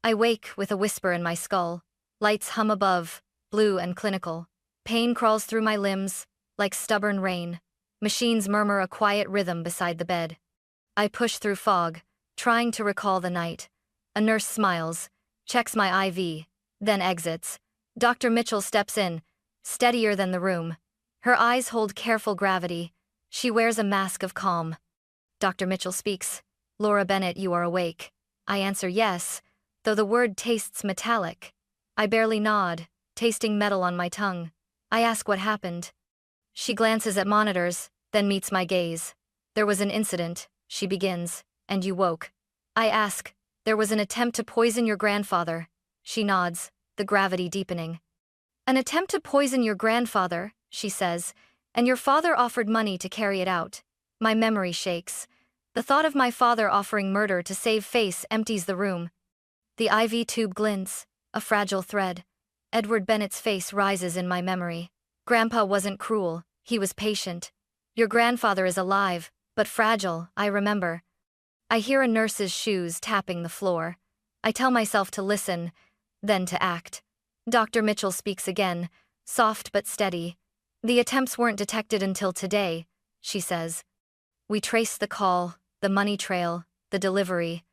I wake with a whisper in my skull. Lights hum above, blue and clinical. Pain crawls through my limbs, like stubborn rain. Machines murmur a quiet rhythm beside the bed. I push through fog, trying to recall the night. A nurse smiles, checks my IV, then exits. Dr. Mitchell steps in, steadier than the room. Her eyes hold careful gravity. She wears a mask of calm. Dr. Mitchell speaks. "Laura Bennett, you are awake." I answer yes, though the word tastes metallic. I barely nod, tasting metal on my tongue. I ask what happened. She glances at monitors, then meets my gaze. "There was an incident," she begins, "and you woke." I ask, "There was an attempt to poison your grandfather." She nods, the gravity deepening. "An attempt to poison your grandfather," she says, "and your father offered money to carry it out." My memory shakes. The thought of my father offering murder to save face empties the room. The IV tube glints, a fragile thread. Edward Bennett's face rises in my memory. Grandpa wasn't cruel, he was patient. Your grandfather is alive, but fragile, I remember. I hear a nurse's shoes tapping the floor. I tell myself to listen, then to act. Dr. Mitchell speaks again, soft but steady. "The attempts weren't detected until today," she says. "We traced the call, the money trail, the delivery.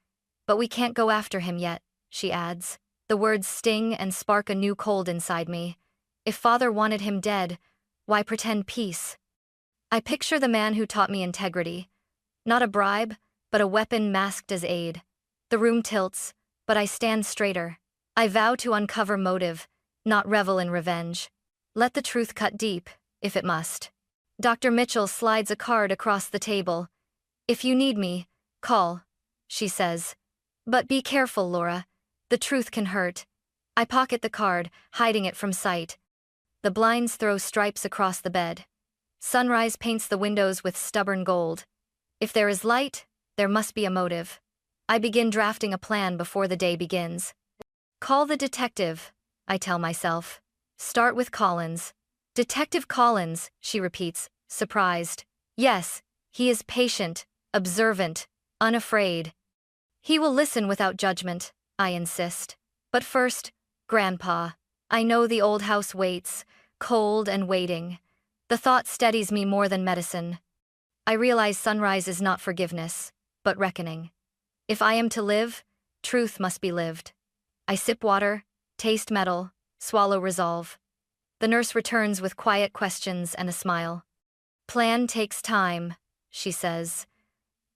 But we can't go after him yet," she adds. The words sting and spark a new cold inside me. If father wanted him dead, why pretend peace? I picture the man who taught me integrity. Not a bribe, but a weapon masked as aid. The room tilts, but I stand straighter. I vow to uncover motive, not revel in revenge. Let the truth cut deep, if it must. Dr. Mitchell slides a card across the table. "If you need me, call," she says. "But be careful, Laura. The truth can hurt." I pocket the card, hiding it from sight. The blinds throw stripes across the bed. Sunrise paints the windows with stubborn gold. If there is light, there must be a motive. I begin drafting a plan before the day begins. "Call the detective," I tell myself. "Start with Collins." "Detective Collins," she repeats, surprised. "Yes, he is patient, observant, unafraid. He will listen without judgment," I insist. "But first, Grandpa. I know the old house waits, cold and waiting." The thought steadies me more than medicine. I realize sunrise is not forgiveness, but reckoning. If I am to live, truth must be lived. I sip water, taste metal, swallow resolve. The nurse returns with quiet questions and a smile. "Plan takes time," she says.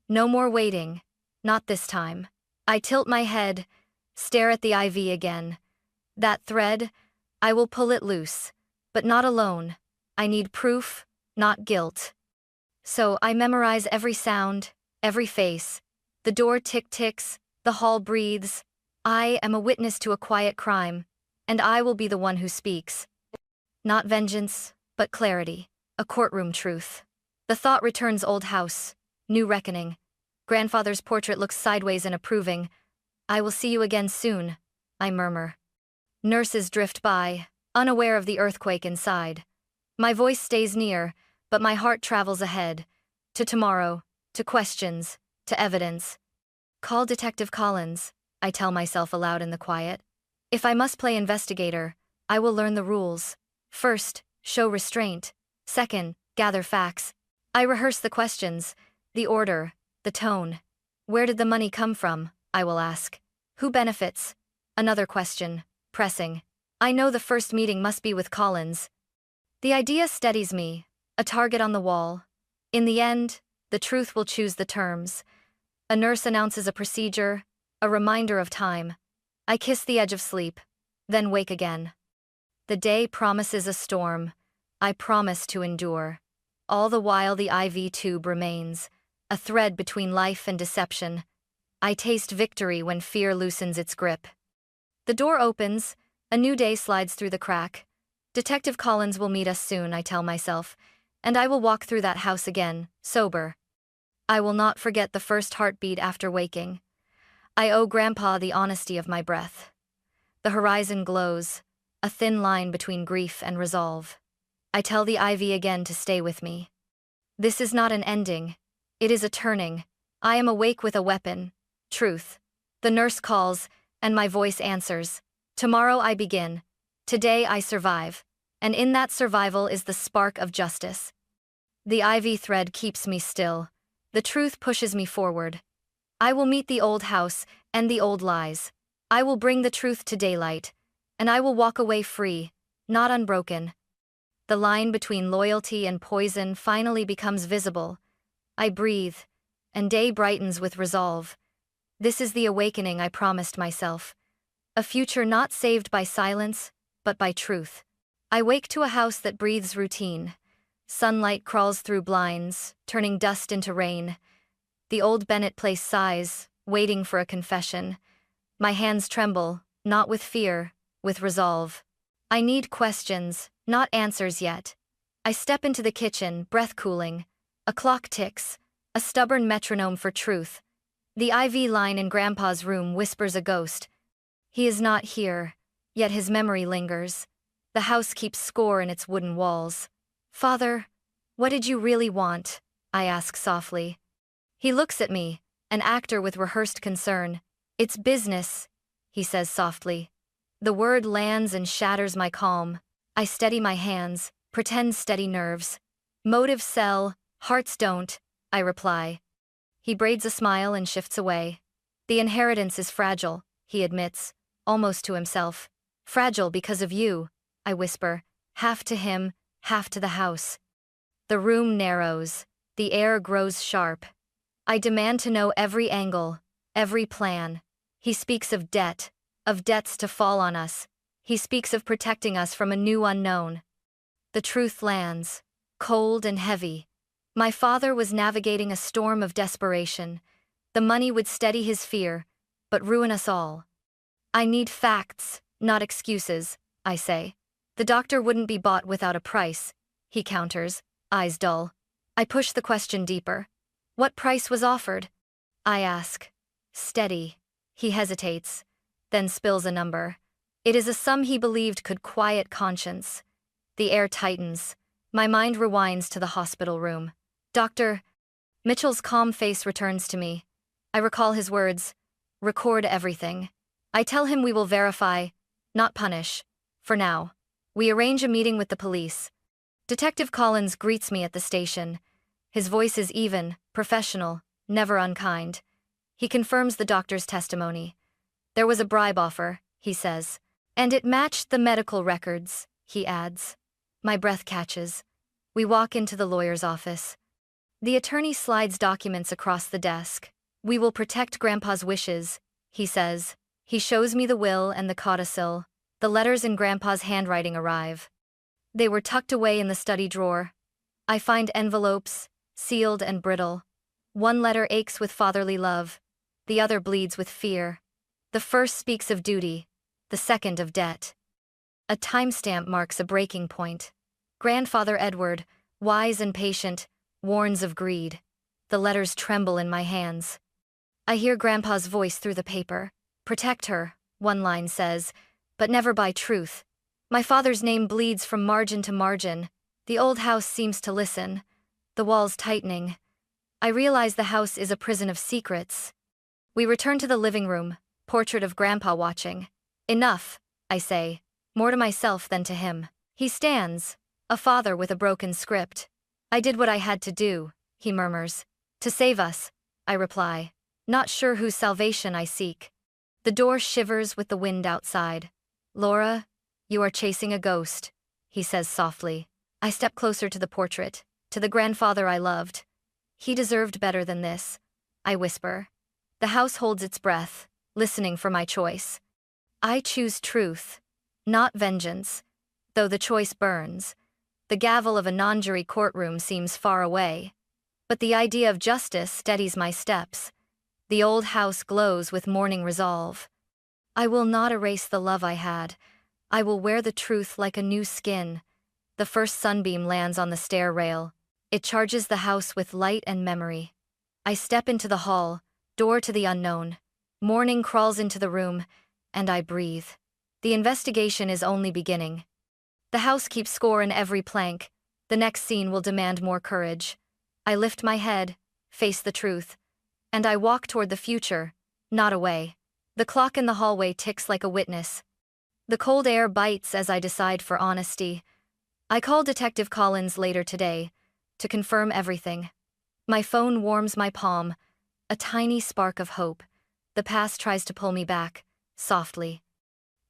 "No more waiting, not this time." I tilt my head, stare at the IV again. That thread, I will pull it loose, but not alone. I need proof, not guilt. So I memorize every sound, every face. The door tick-ticks, the hall breathes. I am a witness to a quiet crime, and I will be the one who speaks. Not vengeance, but clarity, a courtroom truth. The thought returns old house, new reckoning. Grandfather's portrait looks sideways and approving. "I will see you again soon," I murmur. Nurses drift by, unaware of the earthquake inside. My voice stays near, but my heart travels ahead. To tomorrow, to questions, to evidence. "Call Detective Collins," I tell myself aloud in the quiet. If I must play investigator, I will learn the rules. First, show restraint. Second, gather facts. I rehearse the questions, the order, the tone. "Where did the money come from?" I will ask. "Who benefits?" Another question, pressing. I know the first meeting must be with Collins. The idea steadies me, a target on the wall. In the end, the truth will choose the terms. A nurse announces a procedure, a reminder of time. I kiss the edge of sleep, then wake again. The day promises a storm. I promise to endure. All the while the IV tube remains, a thread between life and deception. I taste victory when fear loosens its grip. The door opens, a new day slides through the crack. Detective Collins will meet us soon, I tell myself, and I will walk through that house again, sober. I will not forget the first heartbeat after waking. I owe Grandpa the honesty of my breath. The horizon glows, a thin line between grief and resolve. I tell the IV again to stay with me. This is not an ending. It is a turning. I am awake with a weapon. Truth. The nurse calls, and my voice answers. Tomorrow I begin. Today I survive. And in that survival is the spark of justice. The ivy thread keeps me still. The truth pushes me forward. I will meet the old house and the old lies. I will bring the truth to daylight. And I will walk away free, not unbroken. The line between loyalty and poison finally becomes visible. I breathe, and day brightens with resolve. This is the awakening I promised myself. A future not saved by silence, but by truth. I wake to a house that breathes routine. Sunlight crawls through blinds, turning dust into rain. The old Bennett place sighs, waiting for a confession. My hands tremble, not with fear, with resolve. I need questions, not answers yet. I step into the kitchen, breath cooling. A clock ticks, a stubborn metronome for truth. The IV line in Grandpa's room whispers a ghost. He is not here, yet his memory lingers. The house keeps score in its wooden walls. Father, what did you really want? I ask softly. He looks at me, an actor with rehearsed concern. It's business, he says softly. The word lands and shatters my calm. I steady my hands, pretend steady nerves. Motives sell, hearts don't, I reply. He braids a smile and shifts away. The inheritance is fragile, he admits, almost to himself. Fragile because of you, I whisper, half to him, half to the house. The room narrows, the air grows sharp. I demand to know every angle, every plan. He speaks of debt, of debts to fall on us. He speaks of protecting us from a new unknown. The truth lands, cold and heavy. My father was navigating a storm of desperation. The money would steady his fear, but ruin us all. I need facts, not excuses, I say. The doctor wouldn't be bought without a price, he counters, eyes dull. I push the question deeper. What price was offered? I ask. Steady. He hesitates, then spills a number. It is a sum he believed could quiet conscience. The air tightens. My mind rewinds to the hospital room. Doctor. Mitchell's calm face returns to me. I recall his words. Record everything. I tell him we will verify, not punish. For now. We arrange a meeting with the police. Detective Collins greets me at the station. His voice is even, professional, never unkind. He confirms the doctor's testimony. There was a bribe offer, he says. And it matched the medical records, he adds. My breath catches. We walk into the lawyer's office. The attorney slides documents across the desk. We will protect Grandpa's wishes, he says. He shows me the will and the codicil. The letters in Grandpa's handwriting arrive. They were tucked away in the study drawer. I find envelopes, sealed and brittle. One letter aches with fatherly love. The other bleeds with fear. The first speaks of duty, the second of debt. A timestamp marks a breaking point. Grandfather Edward, wise and patient, warns of greed. The letters tremble in my hands. I hear Grandpa's voice through the paper. Protect her, one line says, but never by truth. My father's name bleeds from margin to margin. The old house seems to listen. The walls tightening. I realize the house is a prison of secrets. We return to the living room, portrait of Grandpa watching. Enough, I say, more to myself than to him. He stands, a father with a broken script. I did what I had to do, he murmurs. To save us, I reply, not sure whose salvation I seek. The door shivers with the wind outside. Laura, you are chasing a ghost, he says softly. I step closer to the portrait, to the grandfather I loved. He deserved better than this, I whisper. The house holds its breath, listening for my choice. I choose truth, not vengeance, though the choice burns. The gavel of a non-jury courtroom seems far away, but the idea of justice steadies my steps. The old house glows with morning resolve. I will not erase the love I had. I will wear the truth like a new skin. The first sunbeam lands on the stair rail. It charges the house with light and memory. I step into the hall, door to the unknown. Morning crawls into the room, and I breathe. The investigation is only beginning. The house keeps score in every plank. The next scene will demand more courage. I lift my head, face the truth, and I walk toward the future, not away. The clock in the hallway ticks like a witness. The cold air bites as I decide for honesty. I call Detective Collins later today to confirm everything. My phone warms my palm, a tiny spark of hope. The past tries to pull me back, softly.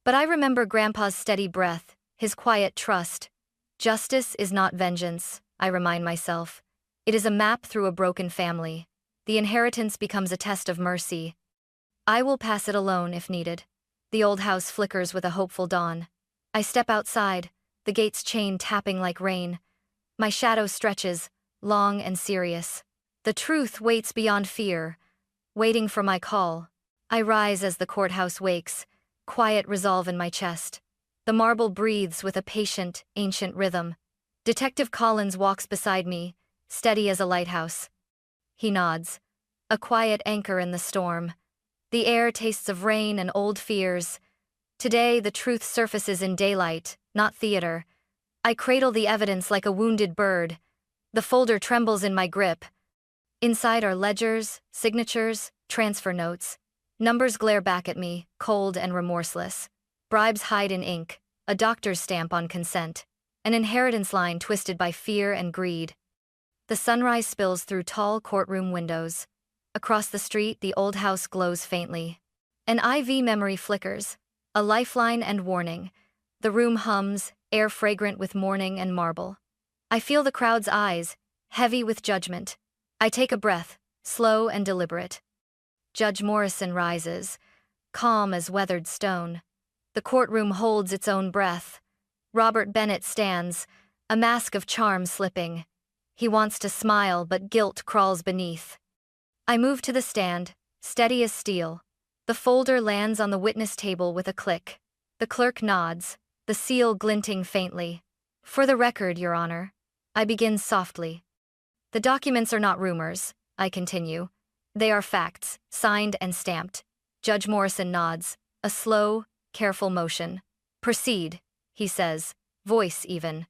But I remember Grandpa's steady breath, his quiet trust. Justice is not vengeance, I remind myself. It is a map through a broken family. The inheritance becomes a test of mercy. I will pass it alone if needed. The old house flickers with a hopeful dawn. I step outside, the gate's chain tapping like rain. My shadow stretches, long and serious. The truth waits beyond fear, waiting for my call. I rise as the courthouse wakes, quiet resolve in my chest. The marble breathes with a patient, ancient rhythm. Detective Collins walks beside me, steady as a lighthouse. He nods. A quiet anchor in the storm. The air tastes of rain and old fears. Today, the truth surfaces in daylight, not theater. I cradle the evidence like a wounded bird. The folder trembles in my grip. Inside are ledgers, signatures, transfer notes. Numbers glare back at me, cold and remorseless. Bribes hide in ink, a doctor's stamp on consent. An inheritance line twisted by fear and greed. The sunrise spills through tall courtroom windows. Across the street, the old house glows faintly. An IV memory flickers, a lifeline and warning. The room hums, air fragrant with morning and marble. I feel the crowd's eyes, heavy with judgment. I take a breath, slow and deliberate. Judge Morrison rises, calm as weathered stone. The courtroom holds its own breath. Robert Bennett stands, a mask of charm slipping. He wants to smile, but guilt crawls beneath. I move to the stand, steady as steel. The folder lands on the witness table with a click. The clerk nods, the seal glinting faintly. For the record, Your Honor. I begin softly. The documents are not rumors, I continue. They are facts, signed and stamped. Judge Morrison nods, a slow, careful motion. Proceed, he says, voice even.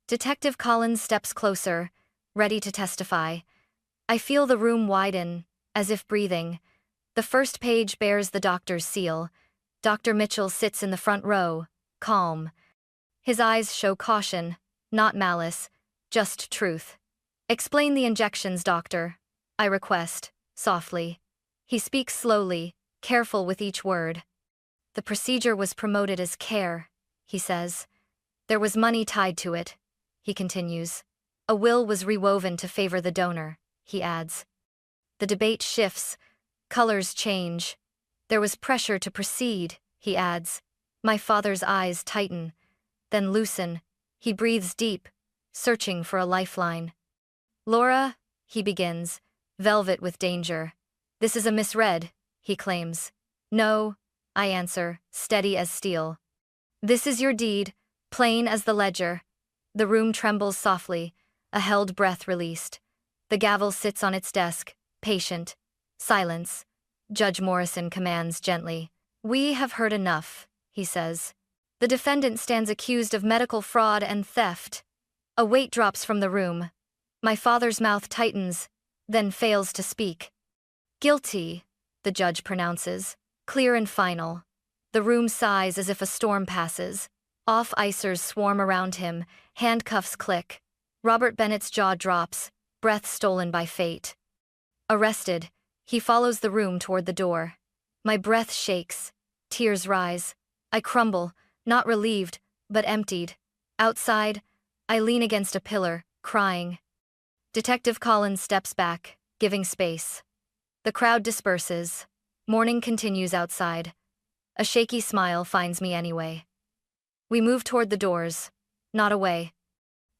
Detective Collins steps closer, ready to testify. I feel the room widen, as if breathing. The first page bears the doctor's seal. Dr. Mitchell sits in the front row, calm. His eyes show caution, not malice, just truth. Explain the injections, doctor, I request, softly. He speaks slowly, careful with each word. The procedure was promoted as care, he says. There was money tied to it, he continues. A will was rewoven to favor the donor, he adds. The debate shifts, colors change. There was pressure to proceed, he adds. My father's eyes tighten, then loosen. He breathes deep, searching for a lifeline. Laura, he begins, velvet with danger. This is a misread, he claims. No, I answer, steady as steel. This is your deed, plain as the ledger. The room trembles softly, a held breath released. The gavel sits on its desk, patient. Silence. Judge Morrison commands gently. We have heard enough, he says. The defendant stands accused of medical fraud and theft. A weight drops from the room. My father's mouth tightens, then fails to speak. Guilty, the judge pronounces, clear and final. The room sighs as if a storm passes. Off-icers swarm around him, handcuffs click. Robert Bennett's jaw drops, breath stolen by fate. Arrested, he follows the room toward the door. My breath shakes, tears rise. I crumble, not relieved, but emptied. Outside, I lean against a pillar, crying. Detective Collins steps back, giving space. The crowd disperses. Morning continues outside. A shaky smile finds me anyway. We move toward the doors, not away.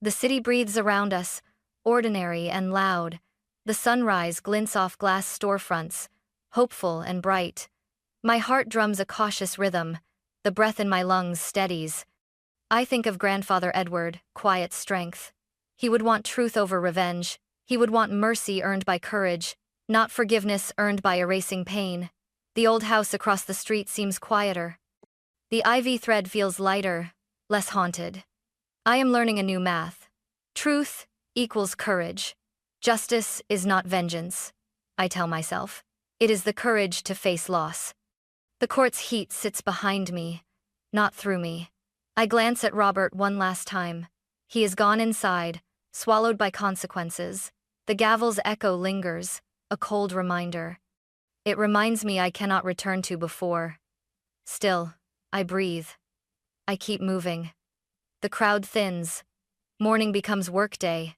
The city breathes around us, ordinary and loud. The sunrise glints off glass storefronts, hopeful and bright. My heart drums a cautious rhythm. The breath in my lungs steadies. I think of Grandfather Edward, quiet strength. He would want truth over revenge. He would want mercy earned by courage, not forgiveness earned by erasing pain. The old house across the street seems quieter. The ivy thread feels lighter, less haunted. I am learning a new math. Truth equals courage. Justice is not vengeance, I tell myself. It is the courage to face loss. The court's heat sits behind me, not through me. I glance at Robert one last time. He is gone inside, swallowed by consequences. The gavel's echo lingers, a cold reminder. It reminds me I cannot return to before. Still, I breathe. I keep moving. The crowd thins. Morning becomes workday.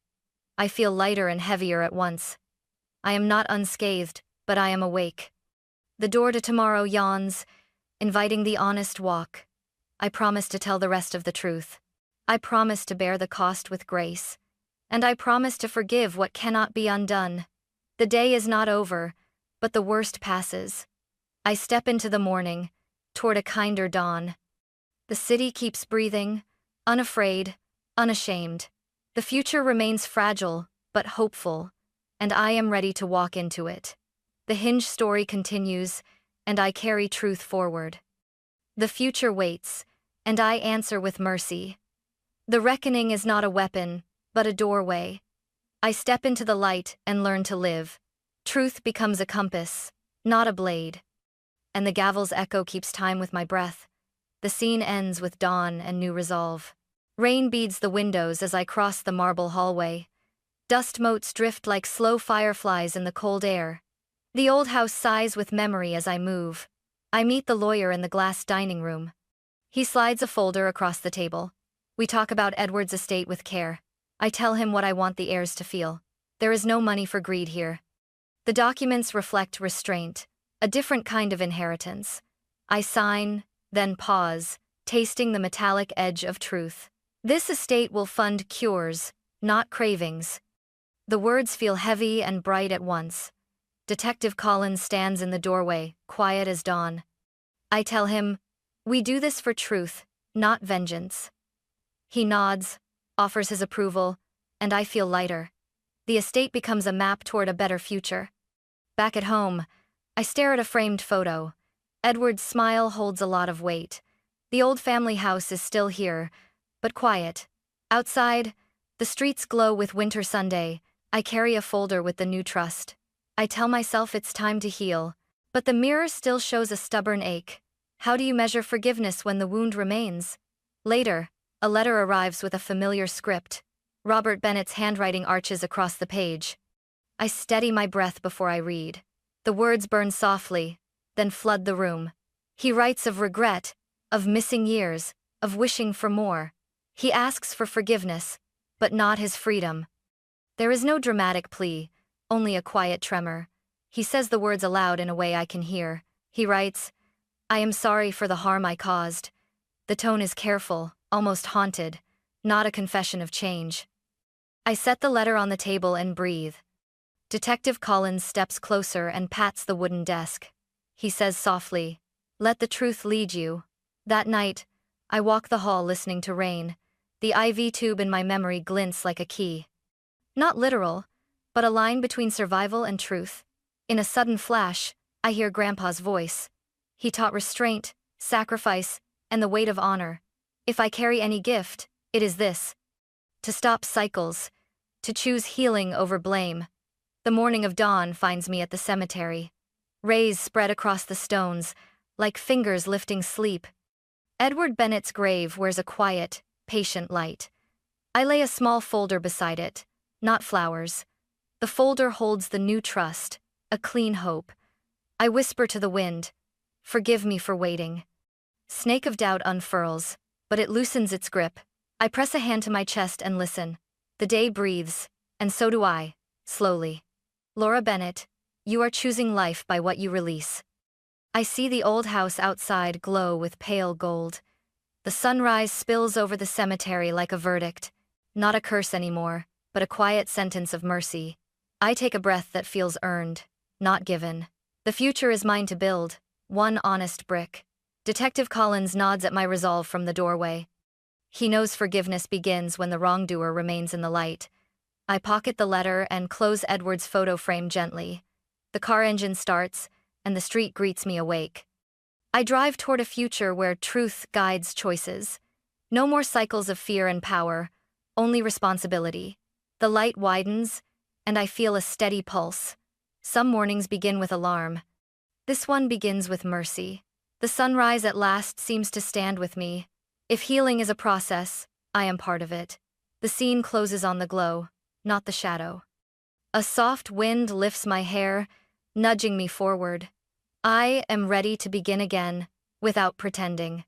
I feel lighter and heavier at once. I am not unscathed, but I am awake. The door to tomorrow yawns, inviting the honest walk. I promise to tell the rest of the truth. I promise to bear the cost with grace. And I promise to forgive what cannot be undone. The day is not over, but the worst passes. I step into the morning, toward a kinder dawn. The city keeps breathing, unafraid, unashamed. The future remains fragile, but hopeful, and I am ready to walk into it. The Hinge story continues, and I carry truth forward. The future waits, and I answer with mercy. The reckoning is not a weapon, but a doorway. I step into the light and learn to live. Truth becomes a compass, not a blade. And the gavel's echo keeps time with my breath. The scene ends with dawn and new resolve. Rain beads the windows as I cross the marble hallway. Dust motes drift like slow fireflies in the cold air. The old house sighs with memory as I move. I meet the lawyer in the glass dining room. He slides a folder across the table. We talk about Edward's estate with care. I tell him what I want the heirs to feel. There is no money for greed here. The documents reflect restraint, a different kind of inheritance. I sign, then pause, tasting the metallic edge of truth. This estate will fund cures, not cravings. The words feel heavy and bright at once. Detective Collins stands in the doorway, quiet as dawn. I tell him, "We do this for truth, not vengeance." He nods, offers his approval, and I feel lighter. The estate becomes a map toward a better future. Back at home, I stare at a framed photo. Edward's smile holds a lot of weight. The old family house is still here, but quiet. Outside, the streets glow with winter Sunday. I carry a folder with the new trust. I tell myself it's time to heal, but the mirror still shows a stubborn ache. How do you measure forgiveness when the wound remains? Later, a letter arrives with a familiar script. Robert Bennett's handwriting arches across the page. I steady my breath before I read. The words burn softly, then flood the room. He writes of regret, of missing years, of wishing for more. He asks for forgiveness, but not his freedom. There is no dramatic plea, only a quiet tremor. He says the words aloud in a way I can hear. He writes, "I am sorry for the harm I caused." The tone is careful, almost haunted, not a confession of change. I set the letter on the table and breathe. Detective Collins steps closer and pats the wooden desk. He says softly, "Let the truth lead you." That night, I walk the hall listening to rain. The IV tube in my memory glints like a key. Not literal, but a line between survival and truth. In a sudden flash, I hear Grandpa's voice. He taught restraint, sacrifice, and the weight of honor. If I carry any gift, it is this: to stop cycles, to choose healing over blame. The morning of dawn finds me at the cemetery. Rays spread across the stones, like fingers lifting sleep. Edward Bennett's grave wears a quiet, patient light. I lay a small folder beside it, not flowers. The folder holds the new trust, a clean hope. I whisper to the wind, "Forgive me for waiting." Snake of doubt unfurls, but it loosens its grip. I press a hand to my chest and listen. The day breathes, and so do I, slowly. Laura Bennett, you are choosing life by what you release. I see the old house outside glow with pale gold. The sunrise spills over the cemetery like a verdict, not a curse anymore, but a quiet sentence of mercy. I take a breath that feels earned, not given. The future is mine to build, one honest brick. Detective Collins nods at my resolve from the doorway. He knows forgiveness begins when the wrongdoer remains in the light. I pocket the letter and close Edward's photo frame gently. The car engine starts, and the street greets me awake. I drive toward a future where truth guides choices. No more cycles of fear and power, only responsibility. The light widens, and I feel a steady pulse. Some mornings begin with alarm. This one begins with mercy. The sunrise at last seems to stand with me. If healing is a process, I am part of it. The scene closes on the glow, not the shadow. A soft wind lifts my hair, nudging me forward. I am ready to begin again, without pretending.